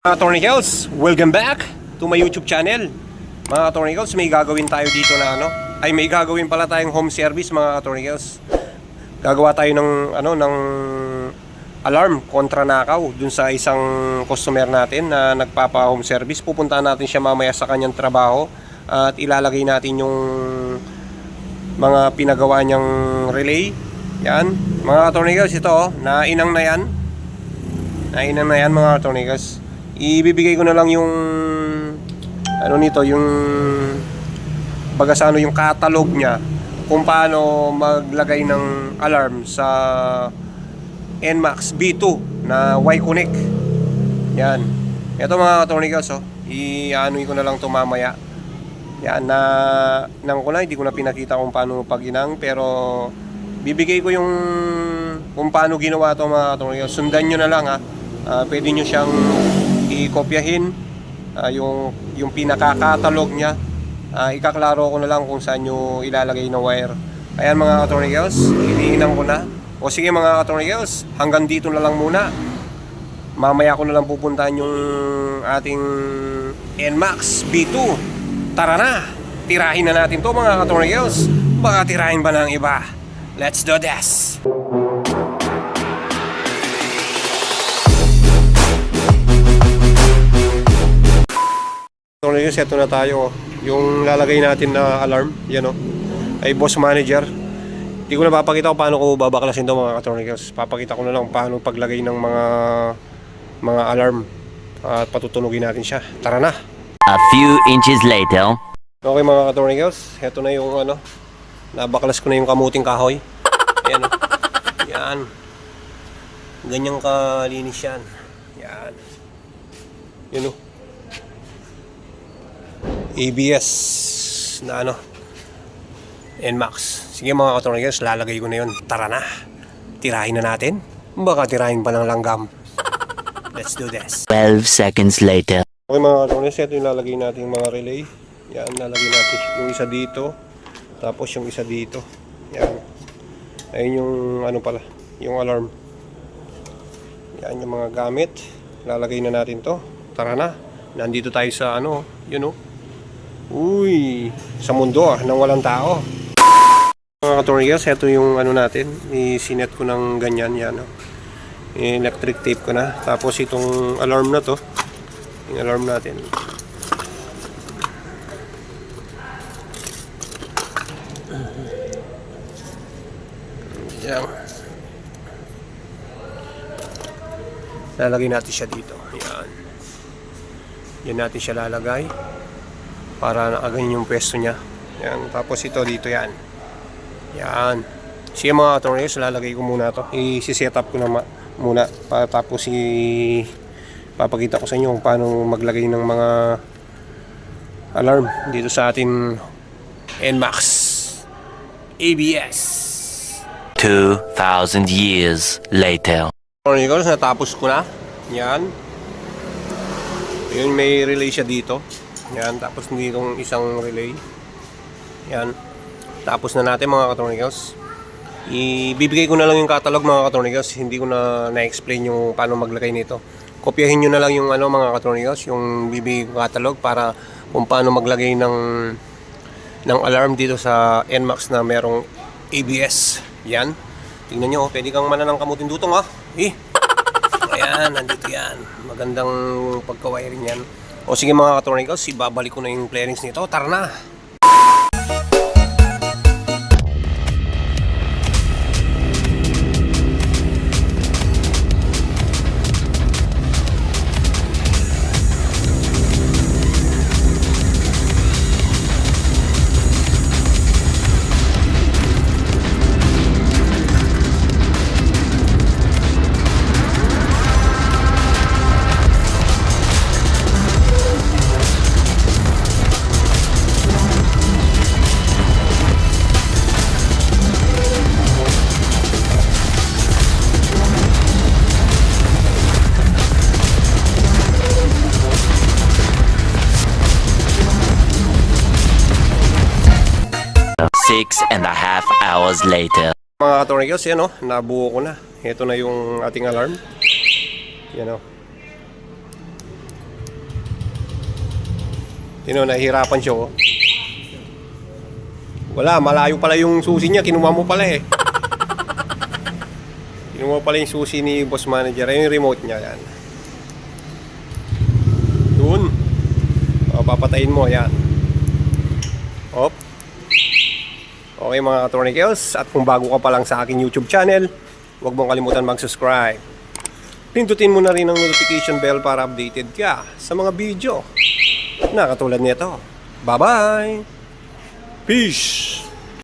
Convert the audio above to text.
Mga Tornicals, welcome back to my YouTube channel. Mga Tornicals, may gagawin tayo dito na may gagawin pala tayong home service mga Tornicals. Gagawa tayo ng ng alarm kontra nakaw dun sa isang customer natin na nagpapa-home service. Pupuntahan natin siya mamaya sa kanyang trabaho at ilalagay natin yung mga pinagawa niyang relay. Yan, mga Tornicals, ito nainang na yan. Nainang na yan mga Tornicals. Ibibigay ko na lang yung yung yung catalog niya kung paano maglagay ng alarm sa NMAX B2 na Y-Connect. Yan. Ito mga Tornicals, i-anoy ko na lang ito mamaya. Yan, hindi ko na pinakita kung paano pag-inang, pero bibigay ko yung kung paano ginawa ito mga Tornicals. Sundan nyo na lang pwede nyo siyang i-kopyahin yung pinaka-catalog niya. Ikaklaro ko na lang kung saan nyo ilalagay ng wire. Ayan mga Tornicals, iniinang ko na. O sige mga Tornicals, hanggang dito na lang muna. Mamaya ko na lang pupuntahan yung ating NMAX B2. Tara na, tirahin na natin to mga Tornicals. Baka tirahin ba ng iba? Let's do this! Tornicals, ito na tayo. Yung lalagay natin na alarm, yan ay Boss Manager. Hindi ko na papakita kung paano ko babaklasin ito mga Tornicals. Papakita ko na lang paano paglagay ng mga alarm at patutunugin natin siya. Tara na! A few inches later. Okay mga Tornicals, ito na yung nabaklas ko na yung kamuting kahoy. Ayan yan. Ganyang kalinis yan. Yan. Yun ABS na NMAX. Sige mga Tornicals, lalagay ko na yun. Tara na, tirahin na natin. Baka tirahin pa ng langgam. Let's do this. 12 seconds later. Okay mga Tornicals, ito yung lalagay natin mga relay. Yan, lalagay natin yung isa dito, tapos yung isa dito. Yan. Ayun yung yung alarm. Yan yung mga gamit. Lalagay na natin to. Tara na. Nandito tayo sa Uy, sa mundo nang walang tao. Mga Tornicals, ito yung natin. I-sinet ko ng ganyan yan. Electric tape ko na. Tapos itong alarm na to, yung alarm natin. Yan. Lalagay natin siya dito. Yan. Yan natin siya lalagay para nakaganyan yung pwesto niya. Yan. Tapos ito dito yan. Yan. Sige mga Tornicals, lalagay ko muna to. I-set up ko na muna. Tapos papakita ko sa inyo kung paano maglagay ng mga alarm dito sa ating NMAX ABS. 2,000 years later. Tornicals, natapos ko na. Yan. Yun, may relay siya dito. Yan, tapos ditong isang relay. Yan. Tapos na natin mga Tornicals. Ibibigay ko na lang yung catalog mga Tornicals. Hindi ko na-explain yung paano maglagay nito. Kopyahin nyo na lang yung mga Tornicals, yung bibigay ko catalog para kung paano maglagay ng alarm dito sa NMAX na merong ABS. Yan. Tingnan nyo, pwede kang mananang kamutin dutong Ayan, nandito yan. Magandang pagka-wiring yan. O sige mga Tornicals, ibabalik ko na yung clearings nito. Tara na! Six and a half hours later. Mga Tornicals, yan nabuo ko na. Ito na yung ating alarm. Yan Tino, nahihirapan siya oh. Wala, malayo pala yung susi niya. Kinuha mo pala eh. Kinuha pala yung susi ni boss manager. Ayun yung remote niya. Yan. Doon. O, papatayin mo. Yan. Op. Okay mga Katornikels. At kung bago ka pa lang sa aking YouTube channel, huwag mong kalimutan mag-subscribe. Pindutin mo na rin ang notification bell para updated ka sa mga video na katulad nito. Bye-bye! Peace!